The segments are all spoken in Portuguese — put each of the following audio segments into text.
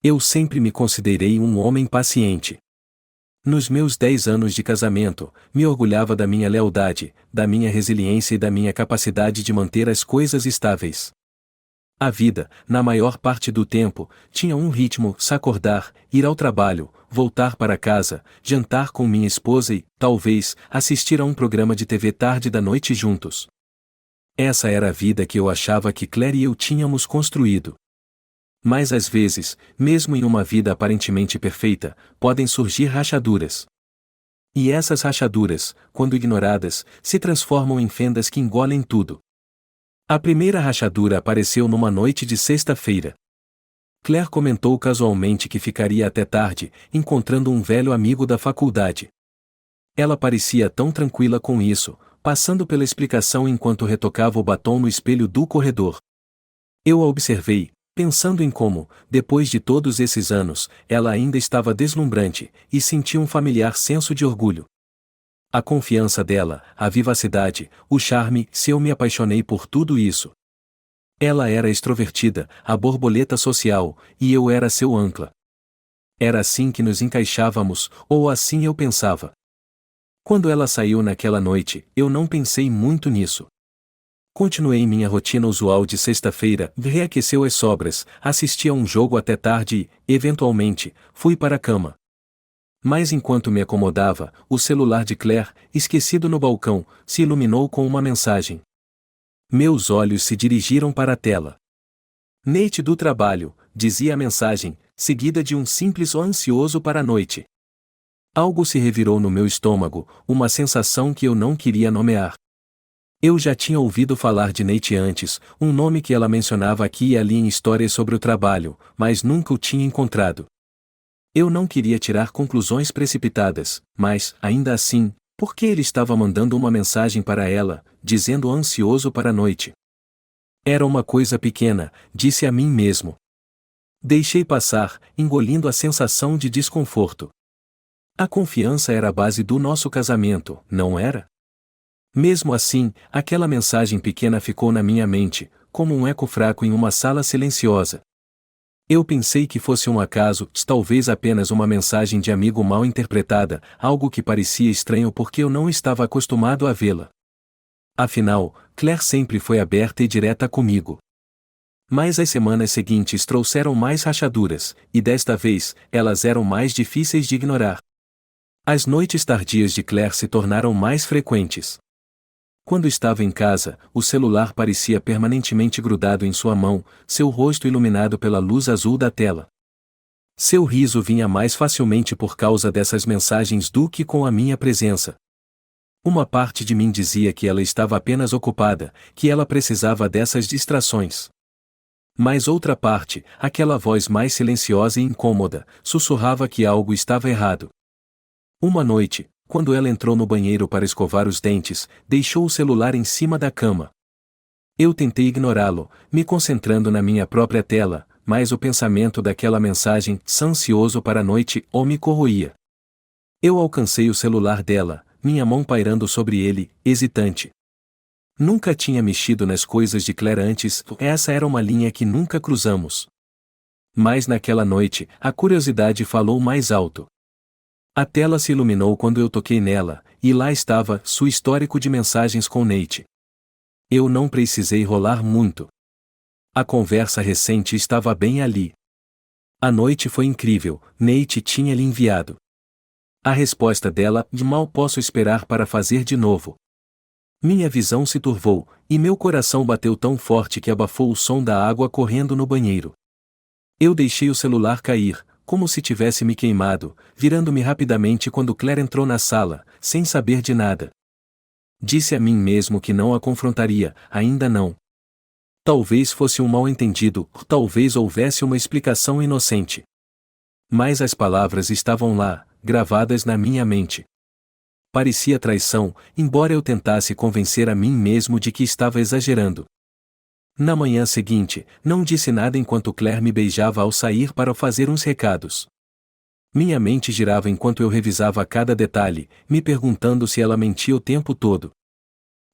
Eu sempre me considerei um homem paciente. Nos meus 10 anos de casamento, me orgulhava da minha lealdade, da minha resiliência e da minha capacidade de manter as coisas estáveis. A vida, na maior parte do tempo, tinha um ritmo: acordar, ir ao trabalho, voltar para casa, jantar com minha esposa e, talvez, assistir a um programa de TV tarde da noite juntos. Essa era a vida que eu achava que Claire e eu tínhamos construído. Mas às vezes, mesmo em uma vida aparentemente perfeita, podem surgir rachaduras. E essas rachaduras, quando ignoradas, se transformam em fendas que engolem tudo. A primeira rachadura apareceu numa noite de sexta-feira. Claire comentou casualmente que ficaria até tarde, encontrando um velho amigo da faculdade. Ela parecia tão tranquila com isso, passando pela explicação enquanto retocava o batom no espelho do corredor. Eu a observei, pensando em como, depois de todos esses anos, ela ainda estava deslumbrante, e senti um familiar senso de orgulho. A confiança dela, a vivacidade, o charme, se eu me apaixonei por tudo isso. Ela era extrovertida, a borboleta social, e eu era seu âncora. Era assim que nos encaixávamos, ou assim eu pensava. Quando ela saiu naquela noite, eu não pensei muito nisso. Continuei minha rotina usual de sexta-feira, reaqueceu as sobras, assisti a um jogo até tarde e, eventualmente, fui para a cama. Mas enquanto me acomodava, o celular de Claire, esquecido no balcão, se iluminou com uma mensagem. Meus olhos se dirigiram para a tela. Nate do trabalho, dizia a mensagem, seguida de um simples "ou ansioso para a noite". Algo se revirou no meu estômago, uma sensação que eu não queria nomear. Eu já tinha ouvido falar de Nate antes, um nome que ela mencionava aqui e ali em histórias sobre o trabalho, mas nunca o tinha encontrado. Eu não queria tirar conclusões precipitadas, mas, ainda assim, por que ele estava mandando uma mensagem para ela, dizendo "ansioso para a noite"? Era uma coisa pequena, disse a mim mesmo. Deixei passar, engolindo a sensação de desconforto. A confiança era a base do nosso casamento, não era? Mesmo assim, aquela mensagem pequena ficou na minha mente, como um eco fraco em uma sala silenciosa. Eu pensei que fosse um acaso, talvez apenas uma mensagem de amigo mal interpretada, algo que parecia estranho porque eu não estava acostumado a vê-la. Afinal, Claire sempre foi aberta e direta comigo. Mas as semanas seguintes trouxeram mais rachaduras, e desta vez, elas eram mais difíceis de ignorar. As noites tardias de Claire se tornaram mais frequentes. Quando estava em casa, o celular parecia permanentemente grudado em sua mão, seu rosto iluminado pela luz azul da tela. Seu riso vinha mais facilmente por causa dessas mensagens do que com a minha presença. Uma parte de mim dizia que ela estava apenas ocupada, que ela precisava dessas distrações. Mas outra parte, aquela voz mais silenciosa e incômoda, sussurrava que algo estava errado. Uma noite, quando ela entrou no banheiro para escovar os dentes, deixou o celular em cima da cama. Eu tentei ignorá-lo, me concentrando na minha própria tela, mas o pensamento daquela mensagem, "ansioso para a noite", me corroía. Eu alcancei o celular dela, minha mão pairando sobre ele, hesitante. Nunca tinha mexido nas coisas de Claire antes, essa era uma linha que nunca cruzamos. Mas naquela noite, a curiosidade falou mais alto. A tela se iluminou quando eu toquei nela, e lá estava seu histórico de mensagens com Nate. Eu não precisei rolar muito. A conversa recente estava bem ali. A noite foi incrível, Nate tinha lhe enviado. A resposta dela, de mal posso esperar para fazer de novo. Minha visão se turvou, e meu coração bateu tão forte que abafou o som da água correndo no banheiro. Eu deixei o celular cair, como se tivesse me queimado, virando-me rapidamente quando Claire entrou na sala, sem saber de nada. Disse a mim mesmo que não a confrontaria, ainda não. Talvez fosse um mal-entendido, talvez houvesse uma explicação inocente. Mas as palavras estavam lá, gravadas na minha mente. Parecia traição, embora eu tentasse convencer a mim mesmo de que estava exagerando. Na manhã seguinte, não disse nada enquanto Claire me beijava ao sair para fazer uns recados. Minha mente girava enquanto eu revisava cada detalhe, me perguntando se ela mentia o tempo todo.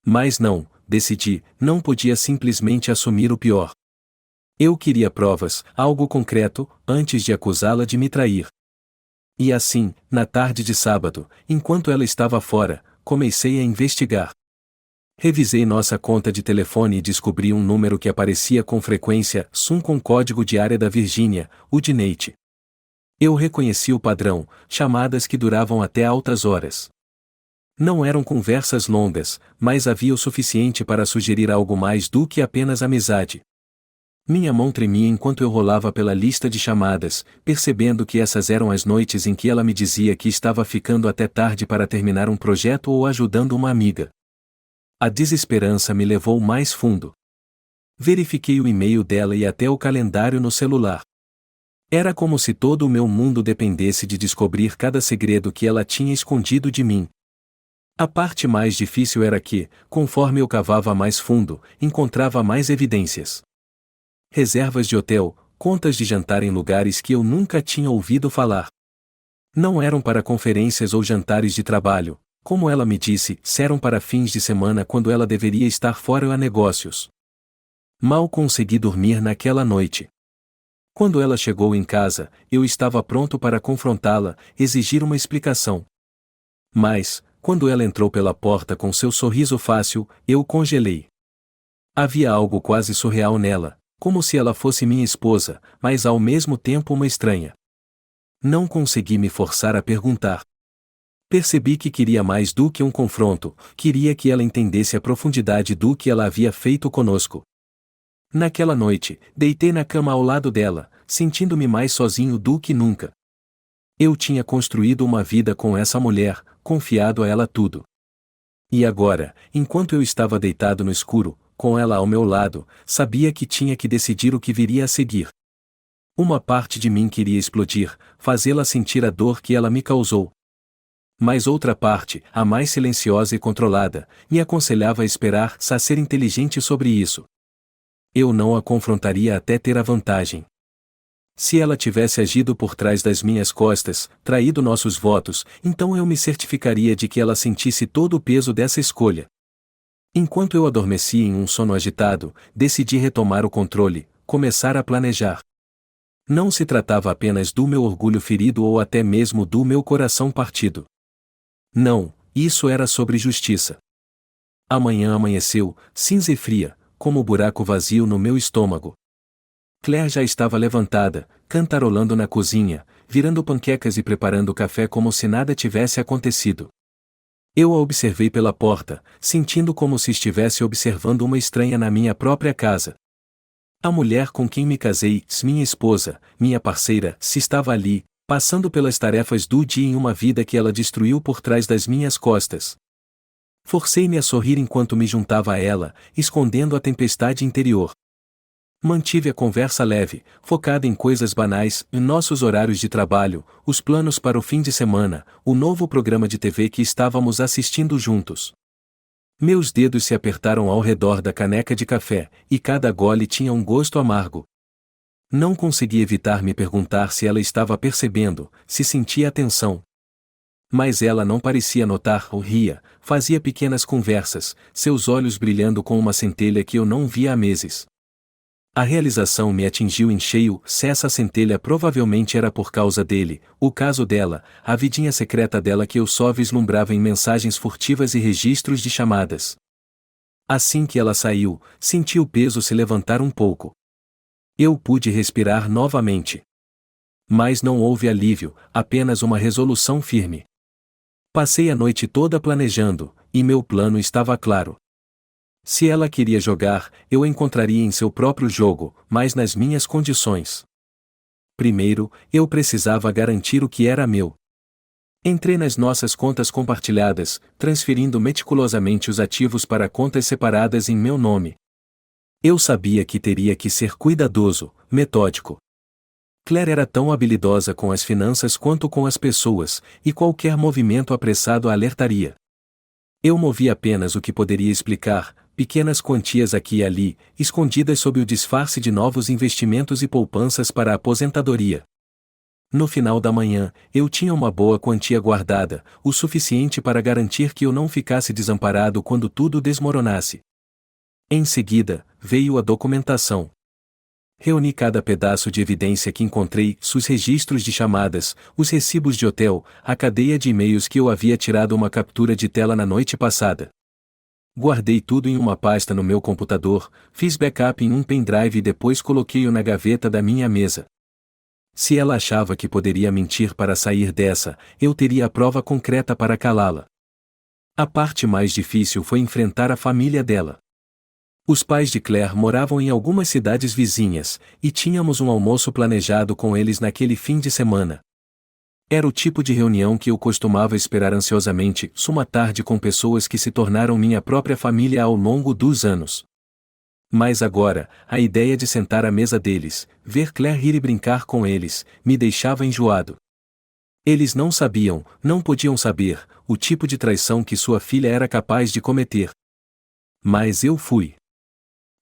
Mas não, decidi, não podia simplesmente assumir o pior. Eu queria provas, algo concreto, antes de acusá-la de me trair. E assim, na tarde de sábado, enquanto ela estava fora, comecei a investigar. Revisei nossa conta de telefone e descobri um número que aparecia com frequência, SUM com código de área da Virgínia, o de Nate. Eu reconheci o padrão, chamadas que duravam até altas horas. Não eram conversas longas, mas havia o suficiente para sugerir algo mais do que apenas amizade. Minha mão tremia enquanto eu rolava pela lista de chamadas, percebendo que essas eram as noites em que ela me dizia que estava ficando até tarde para terminar um projeto ou ajudando uma amiga. A desesperança me levou mais fundo. Verifiquei o e-mail dela e até o calendário no celular. Era como se todo o meu mundo dependesse de descobrir cada segredo que ela tinha escondido de mim. A parte mais difícil era que, conforme eu cavava mais fundo, encontrava mais evidências. Reservas de hotel, contas de jantar em lugares que eu nunca tinha ouvido falar. Não eram para conferências ou jantares de trabalho, como ela me disse, eram para fins de semana quando ela deveria estar fora a negócios. Mal consegui dormir naquela noite. Quando ela chegou em casa, eu estava pronto para confrontá-la, exigir uma explicação. Mas, quando ela entrou pela porta com seu sorriso fácil, eu congelei. Havia algo quase surreal nela, como se ela fosse minha esposa, mas ao mesmo tempo uma estranha. Não consegui me forçar a perguntar. Percebi que queria mais do que um confronto, queria que ela entendesse a profundidade do que ela havia feito conosco. Naquela noite, deitei na cama ao lado dela, sentindo-me mais sozinho do que nunca. Eu tinha construído uma vida com essa mulher, confiado a ela tudo. E agora, enquanto eu estava deitado no escuro, com ela ao meu lado, sabia que tinha que decidir o que viria a seguir. Uma parte de mim queria explodir, fazê-la sentir a dor que ela me causou. Mas outra parte, a mais silenciosa e controlada, me aconselhava a esperar a ser inteligente sobre isso. Eu não a confrontaria até ter a vantagem. Se ela tivesse agido por trás das minhas costas, traído nossos votos, então eu me certificaria de que ela sentisse todo o peso dessa escolha. Enquanto eu adormecia em um sono agitado, decidi retomar o controle, começar a planejar. Não se tratava apenas do meu orgulho ferido ou até mesmo do meu coração partido. Não, isso era sobre justiça. Amanhã amanheceu, cinza e fria, como um buraco vazio no meu estômago. Claire já estava levantada, cantarolando na cozinha, virando panquecas e preparando café como se nada tivesse acontecido. Eu a observei pela porta, sentindo como se estivesse observando uma estranha na minha própria casa. A mulher com quem me casei, minha esposa, minha parceira, se estava ali, passando pelas tarefas do dia em uma vida que ela destruiu por trás das minhas costas. Forcei-me a sorrir enquanto me juntava a ela, escondendo a tempestade interior. Mantive a conversa leve, focada em coisas banais, em nossos horários de trabalho, os planos para o fim de semana, o novo programa de TV que estávamos assistindo juntos. Meus dedos se apertaram ao redor da caneca de café, e cada gole tinha um gosto amargo. Não consegui evitar me perguntar se ela estava percebendo, se sentia a tensão. Mas ela não parecia notar ou ria, fazia pequenas conversas, seus olhos brilhando com uma centelha que eu não via há meses. A realização me atingiu em cheio, se essa centelha provavelmente era por causa dele, o caso dela, a vidinha secreta dela que eu só vislumbrava em mensagens furtivas e registros de chamadas. Assim que ela saiu, senti o peso se levantar um pouco. Eu pude respirar novamente. Mas não houve alívio, apenas uma resolução firme. Passei a noite toda planejando, e meu plano estava claro. Se ela queria jogar, eu a encontraria em seu próprio jogo, mas nas minhas condições. Primeiro, eu precisava garantir o que era meu. Entrei nas nossas contas compartilhadas, transferindo meticulosamente os ativos para contas separadas em meu nome. Eu sabia que teria que ser cuidadoso, metódico. Claire era tão habilidosa com as finanças quanto com as pessoas, e qualquer movimento apressado a alertaria. Eu movi apenas o que poderia explicar, pequenas quantias aqui e ali, escondidas sob o disfarce de novos investimentos e poupanças para a aposentadoria. No final da manhã, eu tinha uma boa quantia guardada, o suficiente para garantir que eu não ficasse desamparado quando tudo desmoronasse. Em seguida, veio a documentação. Reuni cada pedaço de evidência que encontrei, os registros de chamadas, os recibos de hotel, a cadeia de e-mails que eu havia tirado uma captura de tela na noite passada. Guardei tudo em uma pasta no meu computador, fiz backup em um pendrive e depois coloquei-o na gaveta da minha mesa. Se ela achava que poderia mentir para sair dessa, eu teria a prova concreta para calá-la. A parte mais difícil foi enfrentar a família dela. Os pais de Claire moravam em algumas cidades vizinhas, e tínhamos um almoço planejado com eles naquele fim de semana. Era o tipo de reunião que eu costumava esperar ansiosamente, uma tarde com pessoas que se tornaram minha própria família ao longo dos anos. Mas agora, a ideia de sentar à mesa deles, ver Claire rir e brincar com eles, me deixava enjoado. Eles não sabiam, não podiam saber, o tipo de traição que sua filha era capaz de cometer. Mas eu fui.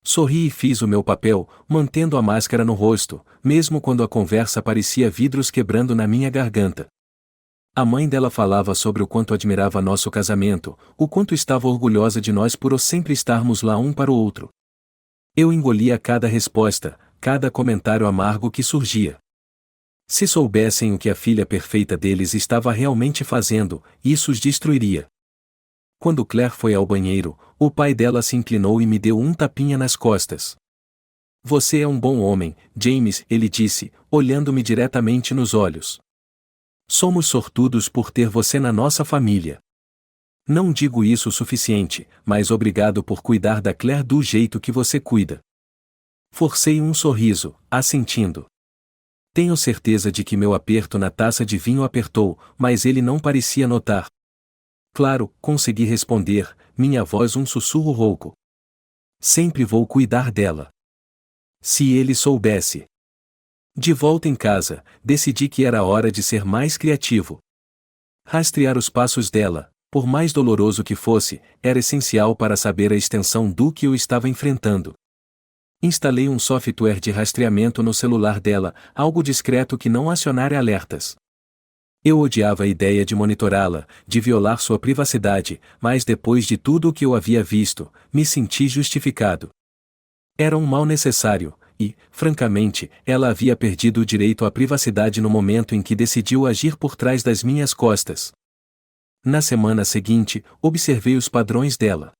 Sorri e fiz o meu papel, mantendo a máscara no rosto, mesmo quando a conversa parecia vidros quebrando na minha garganta. A mãe dela falava sobre o quanto admirava nosso casamento, o quanto estava orgulhosa de nós por sempre estarmos lá um para o outro. Eu engolia cada resposta, cada comentário amargo que surgia. Se soubessem o que a filha perfeita deles estava realmente fazendo, isso os destruiria. Quando Claire foi ao banheiro, o pai dela se inclinou e me deu um tapinha nas costas. Você é um bom homem, James, ele disse, olhando-me diretamente nos olhos. Somos sortudos por ter você na nossa família. Não digo isso o suficiente, mas obrigado por cuidar da Claire do jeito que você cuida. Forcei um sorriso, assentindo. Tenho certeza de que meu aperto na taça de vinho apertou, mas ele não parecia notar. Claro, consegui responder, minha voz um sussurro rouco. Sempre vou cuidar dela. Se ele soubesse. De volta em casa, decidi que era hora de ser mais criativo. Rastrear os passos dela, por mais doloroso que fosse, era essencial para saber a extensão do que eu estava enfrentando. Instalei um software de rastreamento no celular dela, algo discreto que não acionara alertas. Eu odiava a ideia de monitorá-la, de violar sua privacidade, mas depois de tudo o que eu havia visto, me senti justificado. Era um mal necessário, e, francamente, ela havia perdido o direito à privacidade no momento em que decidiu agir por trás das minhas costas. Na semana seguinte, observei os padrões dela.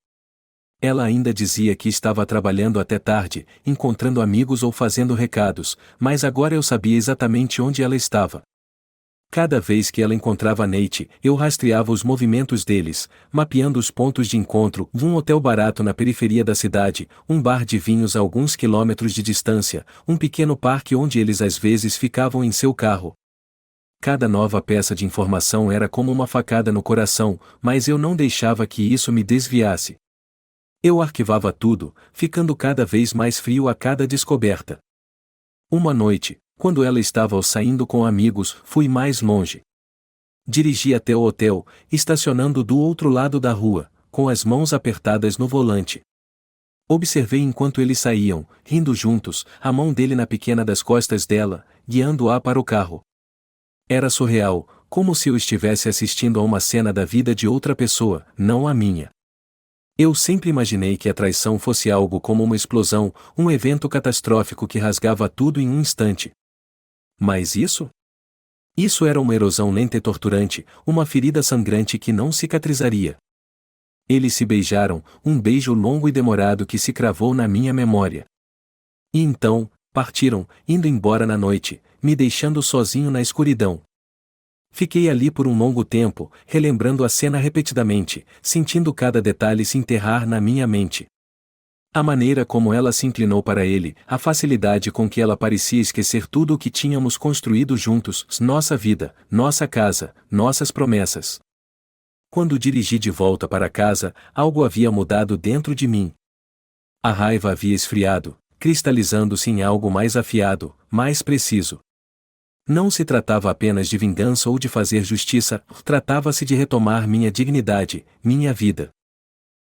Ela ainda dizia que estava trabalhando até tarde, encontrando amigos ou fazendo recados, mas agora eu sabia exatamente onde ela estava. Cada vez que ela encontrava Nate, eu rastreava os movimentos deles, mapeando os pontos de encontro, um hotel barato na periferia da cidade, um bar de vinhos a alguns quilômetros de distância, um pequeno parque onde eles às vezes ficavam em seu carro. Cada nova peça de informação era como uma facada no coração, mas eu não deixava que isso me desviasse. Eu arquivava tudo, ficando cada vez mais frio a cada descoberta. Uma noite, quando ela estava saindo com amigos, fui mais longe. Dirigi até o hotel, estacionando do outro lado da rua, com as mãos apertadas no volante. Observei enquanto eles saíam, rindo juntos, a mão dele na pequena das costas dela, guiando-a para o carro. Era surreal, como se eu estivesse assistindo a uma cena da vida de outra pessoa, não a minha. Eu sempre imaginei que a traição fosse algo como uma explosão, um evento catastrófico que rasgava tudo em um instante. Mas isso? Isso era uma erosão lenta e torturante, uma ferida sangrante que não cicatrizaria. Eles se beijaram, um beijo longo e demorado que se cravou na minha memória. E então, partiram, indo embora na noite, me deixando sozinho na escuridão. Fiquei ali por um longo tempo, relembrando a cena repetidamente, sentindo cada detalhe se enterrar na minha mente. A maneira como ela se inclinou para ele, a facilidade com que ela parecia esquecer tudo o que tínhamos construído juntos, nossa vida, nossa casa, nossas promessas. Quando dirigi de volta para casa, algo havia mudado dentro de mim. A raiva havia esfriado, cristalizando-se em algo mais afiado, mais preciso. Não se tratava apenas de vingança ou de fazer justiça, tratava-se de retomar minha dignidade, minha vida.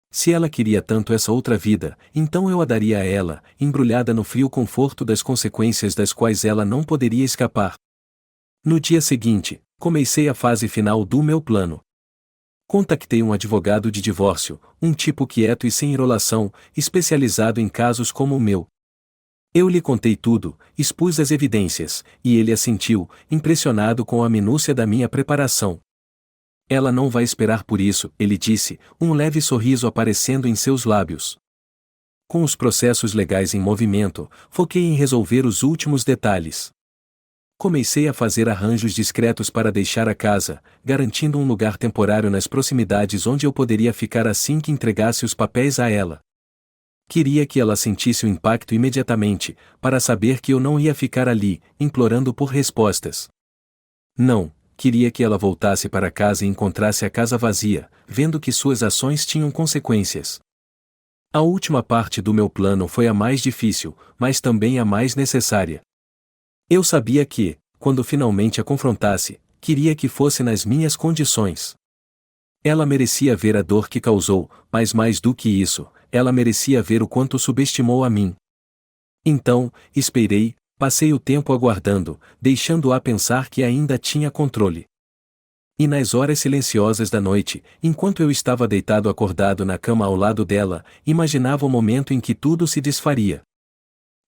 Se ela queria tanto essa outra vida, então eu a daria a ela, embrulhada no frio conforto das consequências das quais ela não poderia escapar. No dia seguinte, comecei a fase final do meu plano. Contactei um advogado de divórcio, um tipo quieto e sem enrolação, especializado em casos como o meu. Eu lhe contei tudo, expus as evidências, e ele assentiu, impressionado com a minúcia da minha preparação. Ela não vai esperar por isso, ele disse, um leve sorriso aparecendo em seus lábios. Com os processos legais em movimento, foquei em resolver os últimos detalhes. Comecei a fazer arranjos discretos para deixar a casa, garantindo um lugar temporário nas proximidades onde eu poderia ficar assim que entregasse os papéis a ela. Queria que ela sentisse o impacto imediatamente, para saber que eu não ia ficar ali, implorando por respostas. Não, queria que ela voltasse para casa e encontrasse a casa vazia, vendo que suas ações tinham consequências. A última parte do meu plano foi a mais difícil, mas também a mais necessária. Eu sabia que, quando finalmente a confrontasse, queria que fosse nas minhas condições. Ela merecia ver a dor que causou, mas mais do que isso, ela merecia ver o quanto subestimou a mim. Então, esperei, passei o tempo aguardando, deixando-a pensar que ainda tinha controle. E nas horas silenciosas da noite, enquanto eu estava deitado acordado na cama ao lado dela, imaginava o momento em que tudo se desfaria.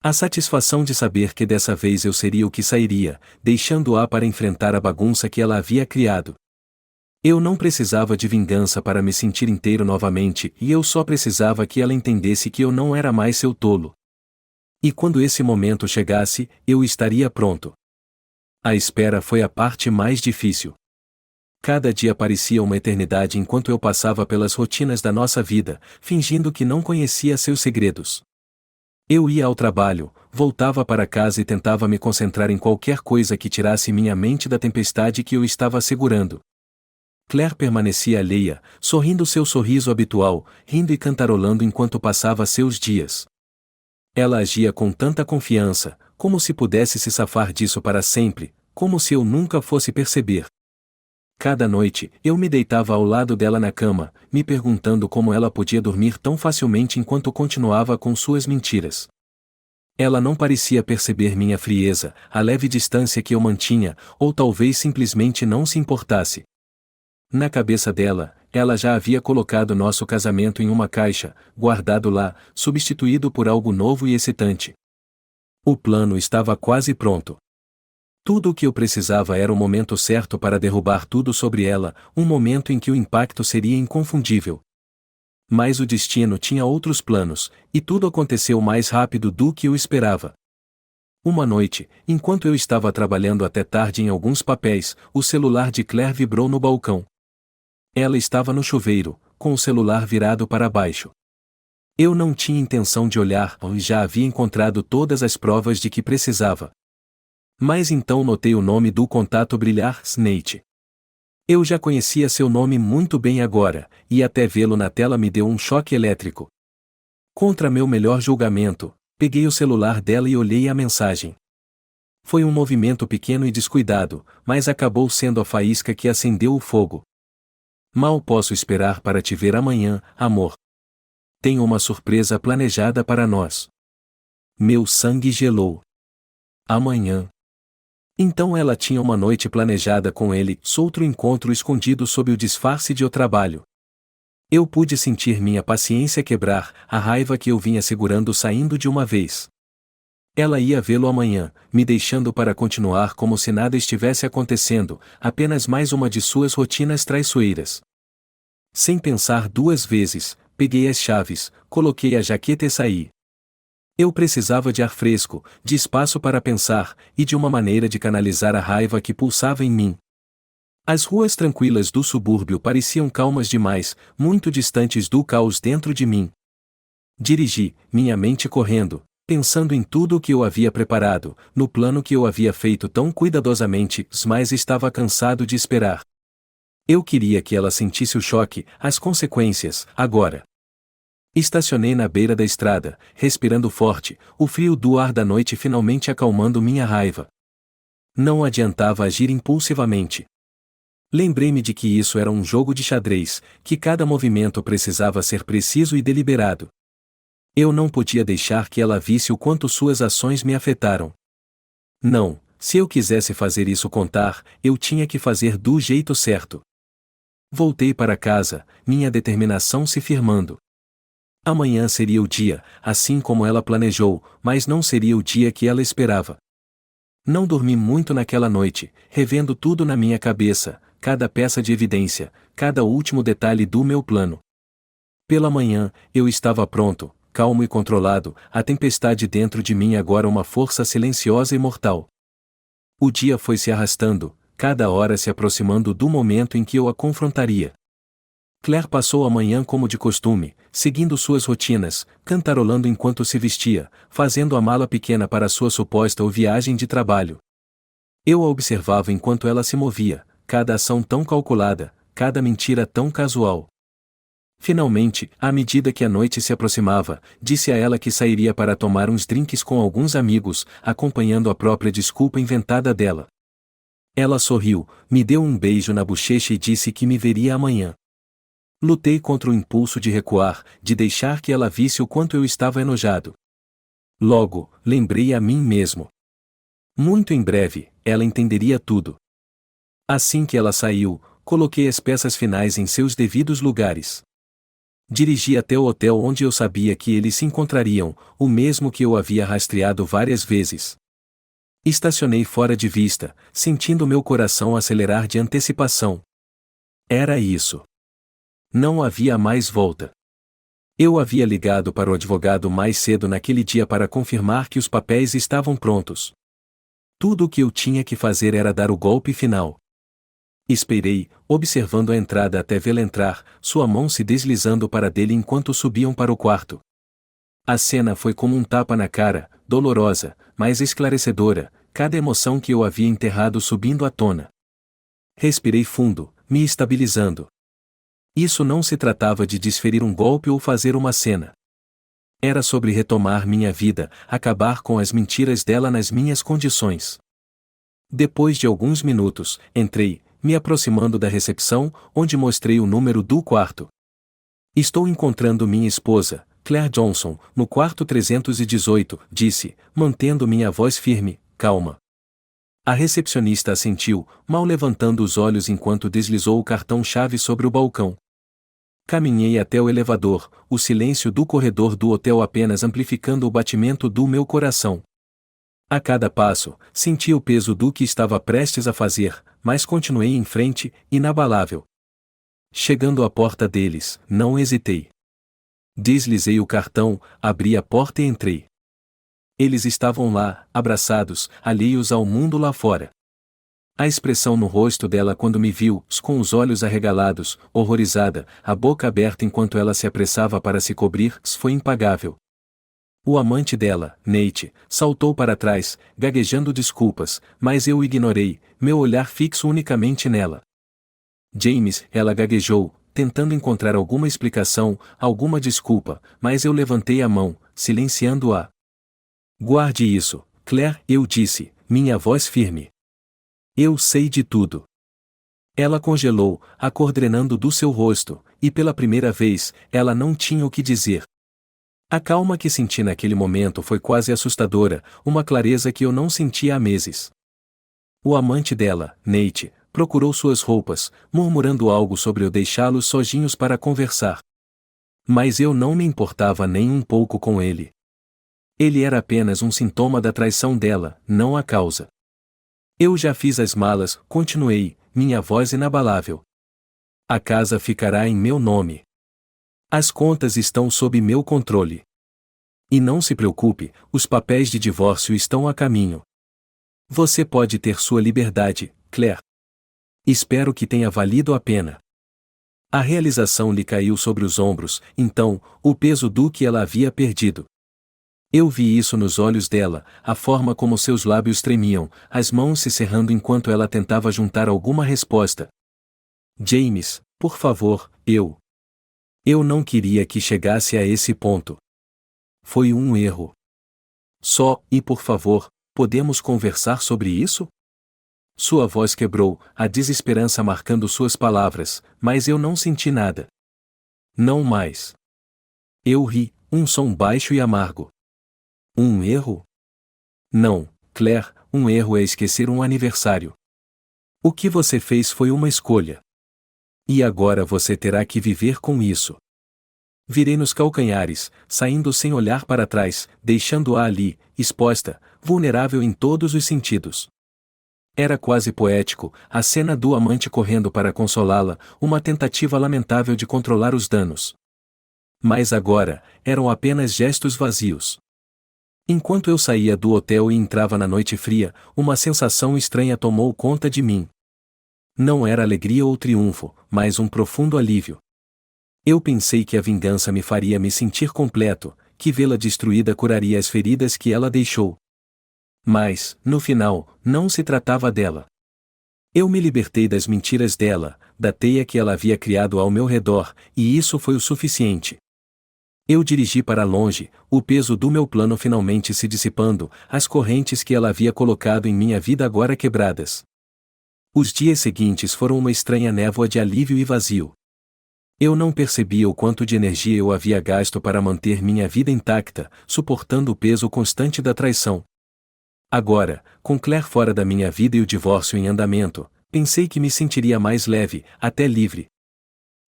A satisfação de saber que dessa vez eu seria o que sairia, deixando-a para enfrentar a bagunça que ela havia criado. Eu não precisava de vingança para me sentir inteiro novamente e eu só precisava que ela entendesse que eu não era mais seu tolo. E quando esse momento chegasse, eu estaria pronto. A espera foi a parte mais difícil. Cada dia parecia uma eternidade enquanto eu passava pelas rotinas da nossa vida, fingindo que não conhecia seus segredos. Eu ia ao trabalho, voltava para casa e tentava me concentrar em qualquer coisa que tirasse minha mente da tempestade que eu estava segurando. Claire permanecia alheia, sorrindo seu sorriso habitual, rindo e cantarolando enquanto passava seus dias. Ela agia com tanta confiança, como se pudesse se safar disso para sempre, como se eu nunca fosse perceber. Cada noite, eu me deitava ao lado dela na cama, me perguntando como ela podia dormir tão facilmente enquanto continuava com suas mentiras. Ela não parecia perceber minha frieza, a leve distância que eu mantinha, ou talvez simplesmente não se importasse. Na cabeça dela, ela já havia colocado nosso casamento em uma caixa, guardado lá, substituído por algo novo e excitante. O plano estava quase pronto. Tudo o que eu precisava era o momento certo para derrubar tudo sobre ela, um momento em que o impacto seria inconfundível. Mas o destino tinha outros planos, e tudo aconteceu mais rápido do que eu esperava. Uma noite, enquanto eu estava trabalhando até tarde em alguns papéis, o celular de Claire vibrou no balcão. Ela estava no chuveiro, com o celular virado para baixo. Eu não tinha intenção de olhar, pois já havia encontrado todas as provas de que precisava. Mas então notei o nome do contato brilhar, Snate. Eu já conhecia seu nome muito bem agora, e até vê-lo na tela me deu um choque elétrico. Contra meu melhor julgamento, peguei o celular dela e olhei a mensagem. Foi um movimento pequeno e descuidado, mas acabou sendo a faísca que acendeu o fogo. Mal posso esperar para te ver amanhã, amor. Tenho uma surpresa planejada para nós. Meu sangue gelou. Amanhã. Então ela tinha uma noite planejada com ele, outro encontro escondido sob o disfarce de o trabalho. Eu pude sentir minha paciência quebrar, a raiva que eu vinha segurando saindo de uma vez. Ela ia vê-lo amanhã, me deixando para continuar como se nada estivesse acontecendo, apenas mais uma de suas rotinas traiçoeiras. Sem pensar duas vezes, peguei as chaves, coloquei a jaqueta e saí. Eu precisava de ar fresco, de espaço para pensar, e de uma maneira de canalizar a raiva que pulsava em mim. As ruas tranquilas do subúrbio pareciam calmas demais, muito distantes do caos dentro de mim. Dirigi, minha mente correndo, pensando em tudo o que eu havia preparado, no plano que eu havia feito tão cuidadosamente, mas estava cansado de esperar. Eu queria que ela sentisse o choque, as consequências, agora. Estacionei na beira da estrada, respirando forte, o frio do ar da noite finalmente acalmando minha raiva. Não adiantava agir impulsivamente. Lembrei-me de que isso era um jogo de xadrez, que cada movimento precisava ser preciso e deliberado. Eu não podia deixar que ela visse o quanto suas ações me afetaram. Não, se eu quisesse fazer isso contar, eu tinha que fazer do jeito certo. Voltei para casa, minha determinação se firmando. Amanhã seria o dia, assim como ela planejou, mas não seria o dia que ela esperava. Não dormi muito naquela noite, revendo tudo na minha cabeça, cada peça de evidência, cada último detalhe do meu plano. Pela manhã, eu estava pronto, calmo e controlado, a tempestade dentro de mim agora uma força silenciosa e mortal. O dia foi se arrastando, cada hora se aproximando do momento em que eu a confrontaria. Claire passou a manhã como de costume, seguindo suas rotinas, cantarolando enquanto se vestia, fazendo a mala pequena para sua suposta viagem de trabalho. Eu a observava enquanto ela se movia, cada ação tão calculada, cada mentira tão casual. Finalmente, à medida que a noite se aproximava, disse a ela que sairia para tomar uns drinks com alguns amigos, acompanhando a própria desculpa inventada dela. Ela sorriu, me deu um beijo na bochecha e disse que me veria amanhã. Lutei contra o impulso de recuar, de deixar que ela visse o quanto eu estava enojado. Logo, lembrei a mim mesmo. Muito em breve, ela entenderia tudo. Assim que ela saiu, coloquei as peças finais em seus devidos lugares. Dirigi até o hotel onde eu sabia que eles se encontrariam, o mesmo que eu havia rastreado várias vezes. Estacionei fora de vista, sentindo meu coração acelerar de antecipação. Era isso. Não havia mais volta. Eu havia ligado para o advogado mais cedo naquele dia para confirmar que os papéis estavam prontos. Tudo o que eu tinha que fazer era dar o golpe final. Esperei, observando a entrada até vê-la entrar, sua mão se deslizando para dele enquanto subiam para o quarto. A cena foi como um tapa na cara, dolorosa, mas esclarecedora, cada emoção que eu havia enterrado subindo à tona. Respirei fundo, me estabilizando. Isso não se tratava de desferir um golpe ou fazer uma cena. Era sobre retomar minha vida, acabar com as mentiras dela nas minhas condições. Depois de alguns minutos, entrei, me aproximando da recepção, onde mostrei o número do quarto. Estou encontrando minha esposa, Claire Johnson, no quarto 318, disse, mantendo minha voz firme, calma. A recepcionista assentiu, mal levantando os olhos enquanto deslizou o cartão-chave sobre o balcão. Caminhei até o elevador, o silêncio do corredor do hotel apenas amplificando o batimento do meu coração. A cada passo, senti o peso do que estava prestes a fazer, mas continuei em frente, inabalável. Chegando à porta deles, não hesitei. Deslizei o cartão, abri a porta e entrei. Eles estavam lá, abraçados, alheios ao mundo lá fora. A expressão no rosto dela quando me viu, com os olhos arregalados, horrorizada, a boca aberta enquanto ela se apressava para se cobrir, foi impagável. O amante dela, Nate, saltou para trás, gaguejando desculpas, mas eu o ignorei, meu olhar fixo unicamente nela. James, ela gaguejou, tentando encontrar alguma explicação, alguma desculpa, mas eu levantei a mão, silenciando-a. Guarde isso, Claire, eu disse, minha voz firme. Eu sei de tudo. Ela congelou, a cor drenando do seu rosto, e pela primeira vez, ela não tinha o que dizer. A calma que senti naquele momento foi quase assustadora, uma clareza que eu não sentia há meses. O amante dela, Nate, procurou suas roupas, murmurando algo sobre eu deixá-los sozinhos para conversar. Mas eu não me importava nem um pouco com ele. Ele era apenas um sintoma da traição dela, não a causa. Eu já fiz as malas, continuei, minha voz inabalável. A casa ficará em meu nome. As contas estão sob meu controle. E não se preocupe, os papéis de divórcio estão a caminho. Você pode ter sua liberdade, Claire. Espero que tenha valido a pena. A realização lhe caiu sobre os ombros, então, o peso do que ela havia perdido. Eu vi isso nos olhos dela, a forma como seus lábios tremiam, as mãos se cerrando enquanto ela tentava juntar alguma resposta. James, por favor, eu não queria que chegasse a esse ponto. Foi um erro. E por favor, podemos conversar sobre isso? Sua voz quebrou, a desesperança marcando suas palavras, mas eu não senti nada. Não mais. Eu ri, um som baixo e amargo. Um erro? Não, Claire, um erro é esquecer um aniversário. O que você fez foi uma escolha. E agora você terá que viver com isso. Virei nos calcanhares, saindo sem olhar para trás, deixando-a ali, exposta, vulnerável em todos os sentidos. Era quase poético, a cena do amante correndo para consolá-la, uma tentativa lamentável de controlar os danos. Mas agora, eram apenas gestos vazios. Enquanto eu saía do hotel e entrava na noite fria, uma sensação estranha tomou conta de mim. Não era alegria ou triunfo, mas um profundo alívio. Eu pensei que a vingança me faria me sentir completo, que vê-la destruída curaria as feridas que ela deixou. Mas, no final, não se tratava dela. Eu me libertei das mentiras dela, da teia que ela havia criado ao meu redor, e isso foi o suficiente. Eu dirigi para longe, o peso do meu plano finalmente se dissipando, as correntes que ela havia colocado em minha vida agora quebradas. Os dias seguintes foram uma estranha névoa de alívio e vazio. Eu não percebia o quanto de energia eu havia gasto para manter minha vida intacta, suportando o peso constante da traição. Agora, com Claire fora da minha vida e o divórcio em andamento, pensei que me sentiria mais leve, até livre.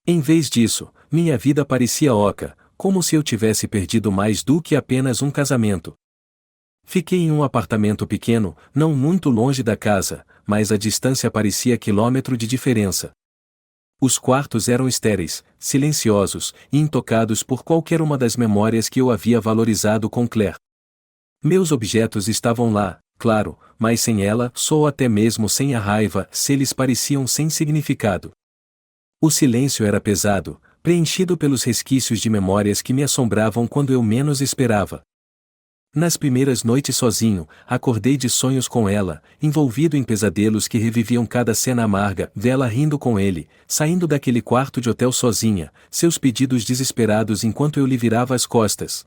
Em vez disso, minha vida parecia oca, como se eu tivesse perdido mais do que apenas um casamento. Fiquei em um apartamento pequeno, não muito longe da casa, mas a distância parecia quilômetro de diferença. Os quartos eram estéreis, silenciosos e intocados por qualquer uma das memórias que eu havia valorizado com Claire. Meus objetos estavam lá, claro, mas sem ela, ou até mesmo sem a raiva, se eles pareciam sem significado. O silêncio era pesado, preenchido pelos resquícios de memórias que me assombravam quando eu menos esperava. Nas primeiras noites sozinho, acordei de sonhos com ela, envolvido em pesadelos que reviviam cada cena amarga, dela rindo com ele, saindo daquele quarto de hotel sozinha, seus pedidos desesperados enquanto eu lhe virava as costas.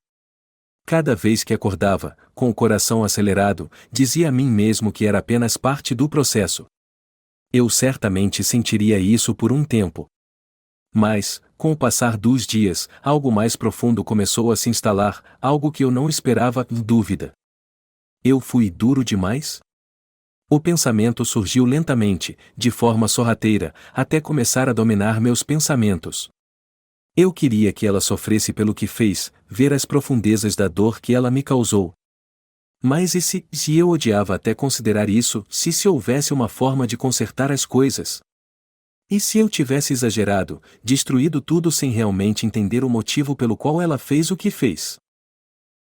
Cada vez que acordava, com o coração acelerado, dizia a mim mesmo que era apenas parte do processo. Eu certamente sentiria isso por um tempo. Mas, com o passar dos dias, algo mais profundo começou a se instalar, algo que eu não esperava, dúvida. Eu fui duro demais? O pensamento surgiu lentamente, de forma sorrateira, até começar a dominar meus pensamentos. Eu queria que ela sofresse pelo que fez, ver as profundezas da dor que ela me causou. Mas e se eu odiava até considerar isso, se houvesse uma forma de consertar as coisas? E se eu tivesse exagerado, destruído tudo sem realmente entender o motivo pelo qual ela fez o que fez?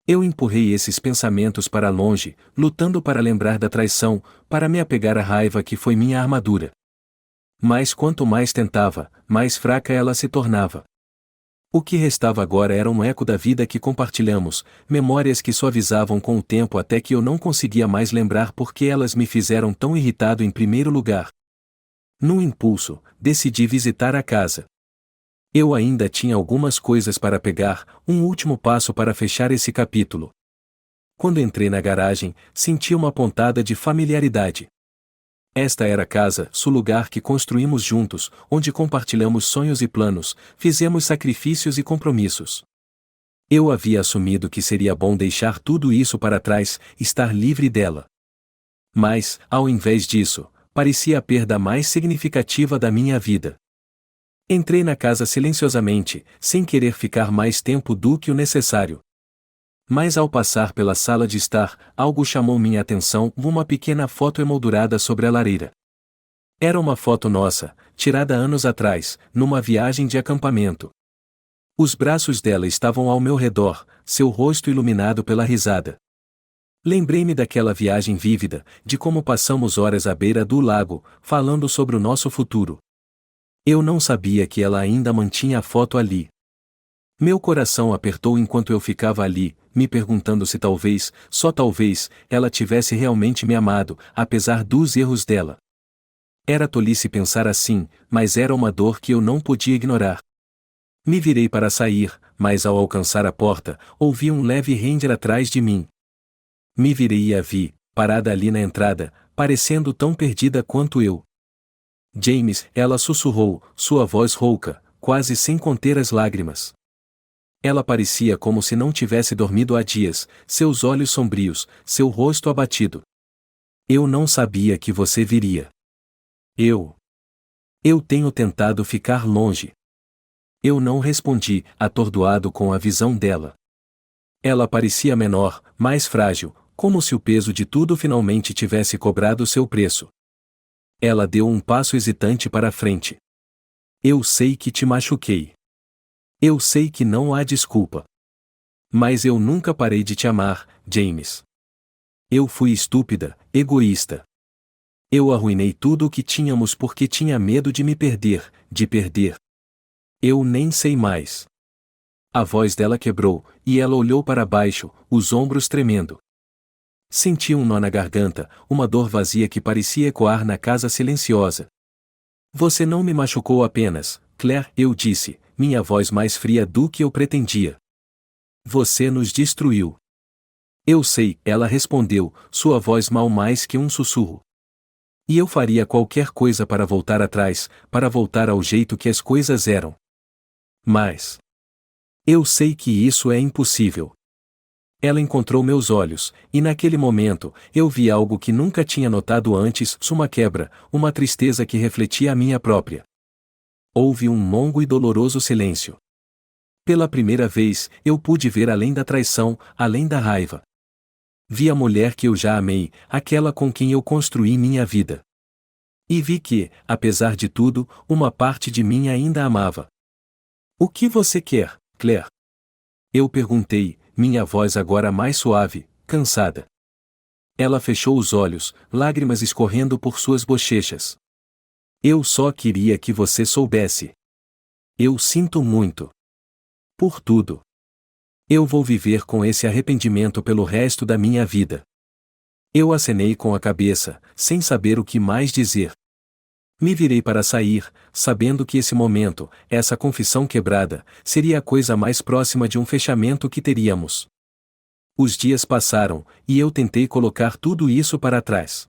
Eu empurrei esses pensamentos para longe, lutando para lembrar da traição, para me apegar à raiva que foi minha armadura. Mas quanto mais tentava, mais fraca ela se tornava. O que restava agora era um eco da vida que compartilhamos, memórias que suavizavam com o tempo até que eu não conseguia mais lembrar por que elas me fizeram tão irritado em primeiro lugar. Num impulso, decidi visitar a casa. Eu ainda tinha algumas coisas para pegar, um último passo para fechar esse capítulo. Quando entrei na garagem, senti uma pontada de familiaridade. Esta era a casa, o lugar que construímos juntos, onde compartilhamos sonhos e planos, fizemos sacrifícios e compromissos. Eu havia assumido que seria bom deixar tudo isso para trás, estar livre dela. Mas, ao invés disso, parecia a perda mais significativa da minha vida. Entrei na casa silenciosamente, sem querer ficar mais tempo do que o necessário. Mas ao passar pela sala de estar, algo chamou minha atenção, uma pequena foto emoldurada sobre a lareira. Era uma foto nossa, tirada anos atrás, numa viagem de acampamento. Os braços dela estavam ao meu redor, seu rosto iluminado pela risada. Lembrei-me daquela viagem vívida, de como passamos horas à beira do lago, falando sobre o nosso futuro. Eu não sabia que ela ainda mantinha a foto ali. Meu coração apertou enquanto eu ficava ali, me perguntando se talvez, só talvez, ela tivesse realmente me amado, apesar dos erros dela. Era tolice pensar assim, mas era uma dor que eu não podia ignorar. Me virei para sair, mas ao alcançar a porta, ouvi um leve render atrás de mim. Me virei e a vi, parada ali na entrada, parecendo tão perdida quanto eu. James, ela sussurrou, sua voz rouca, quase sem conter as lágrimas. Ela parecia como se não tivesse dormido há dias, seus olhos sombrios, seu rosto abatido. Eu não sabia que você viria. Eu tenho tentado ficar longe. Eu não respondi, atordoado com a visão dela. Ela parecia menor, mais frágil, como se o peso de tudo finalmente tivesse cobrado seu preço. Ela deu um passo hesitante para a frente. Eu sei que te machuquei. Eu sei que não há desculpa. Mas eu nunca parei de te amar, James. Eu fui estúpida, egoísta. Eu arruinei tudo o que tínhamos porque tinha medo de me perder, de perder. Eu nem sei mais. A voz dela quebrou, e ela olhou para baixo, os ombros tremendo. Senti um nó na garganta, uma dor vazia que parecia ecoar na casa silenciosa. Você não me machucou apenas, Claire, eu disse, minha voz mais fria do que eu pretendia. Você nos destruiu. Eu sei, ela respondeu, sua voz mal mais que um sussurro. E eu faria qualquer coisa para voltar atrás, para voltar ao jeito que as coisas eram. Mas eu sei que isso é impossível. Ela encontrou meus olhos, e naquele momento, eu vi algo que nunca tinha notado antes, uma quebra, uma tristeza que refletia a minha própria. Houve um longo e doloroso silêncio. Pela primeira vez, eu pude ver além da traição, além da raiva. Vi a mulher que eu já amei, aquela com quem eu construí minha vida. E vi que, apesar de tudo, uma parte de mim ainda amava. O que você quer, Claire? Eu perguntei, minha voz agora mais suave, cansada. Ela fechou os olhos, lágrimas escorrendo por suas bochechas. Eu só queria que você soubesse. Eu sinto muito. Por tudo. Eu vou viver com esse arrependimento pelo resto da minha vida. Eu acenei com a cabeça, sem saber o que mais dizer. Me virei para sair, sabendo que esse momento, essa confissão quebrada, seria a coisa mais próxima de um fechamento que teríamos. Os dias passaram, e eu tentei colocar tudo isso para trás.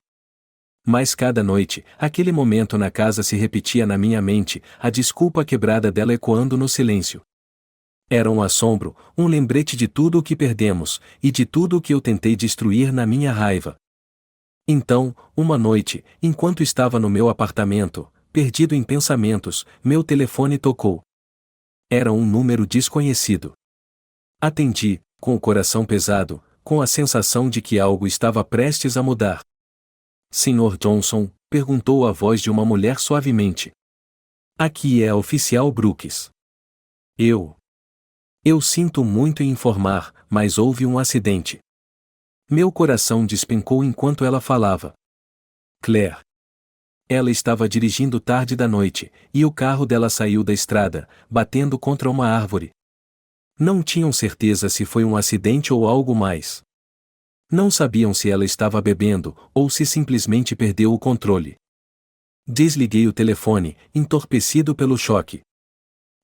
Mas cada noite, aquele momento na casa se repetia na minha mente, a desculpa quebrada dela ecoando no silêncio. Era um assombro, um lembrete de tudo o que perdemos, e de tudo o que eu tentei destruir na minha raiva. Então, uma noite, enquanto estava no meu apartamento, perdido em pensamentos, meu telefone tocou. Era um número desconhecido. Atendi, com o coração pesado, com a sensação de que algo estava prestes a mudar. Sr. Johnson, perguntou a voz de uma mulher suavemente. Aqui é a oficial Brooks. Eu sinto muito em informar, mas houve um acidente. Meu coração despencou enquanto ela falava. Claire. Ela estava dirigindo tarde da noite, e o carro dela saiu da estrada, batendo contra uma árvore. Não tinham certeza se foi um acidente ou algo mais. Não sabiam se ela estava bebendo, ou se simplesmente perdeu o controle. Desliguei o telefone, entorpecido pelo choque.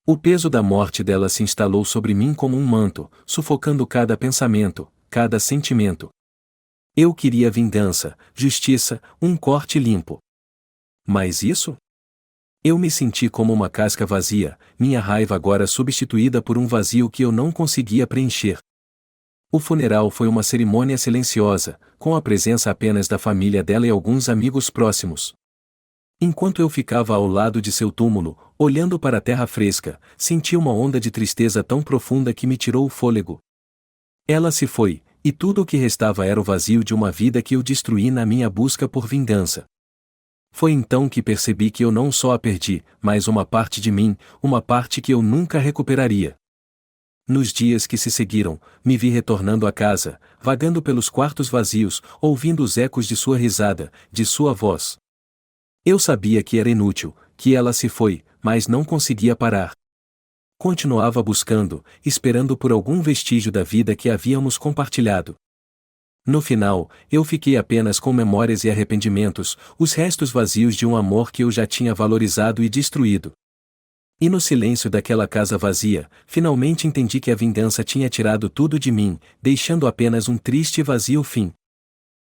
O peso da morte dela se instalou sobre mim como um manto, sufocando cada pensamento, cada sentimento. Eu queria vingança, justiça, um corte limpo. Mas isso? Eu me senti como uma casca vazia, minha raiva agora substituída por um vazio que eu não conseguia preencher. O funeral foi uma cerimônia silenciosa, com a presença apenas da família dela e alguns amigos próximos. Enquanto eu ficava ao lado de seu túmulo, olhando para a terra fresca, senti uma onda de tristeza tão profunda que me tirou o fôlego. Ela se foi, e tudo o que restava era o vazio de uma vida que eu destruí na minha busca por vingança. Foi então que percebi que eu não só a perdi, mas uma parte de mim, uma parte que eu nunca recuperaria. Nos dias que se seguiram, me vi retornando à casa, vagando pelos quartos vazios, ouvindo os ecos de sua risada, de sua voz. Eu sabia que era inútil, que ela se foi, mas não conseguia parar. Continuava buscando, esperando por algum vestígio da vida que havíamos compartilhado. No final, eu fiquei apenas com memórias e arrependimentos, os restos vazios de um amor que eu já tinha valorizado e destruído. E no silêncio daquela casa vazia, finalmente entendi que a vingança tinha tirado tudo de mim, deixando apenas um triste e vazio fim.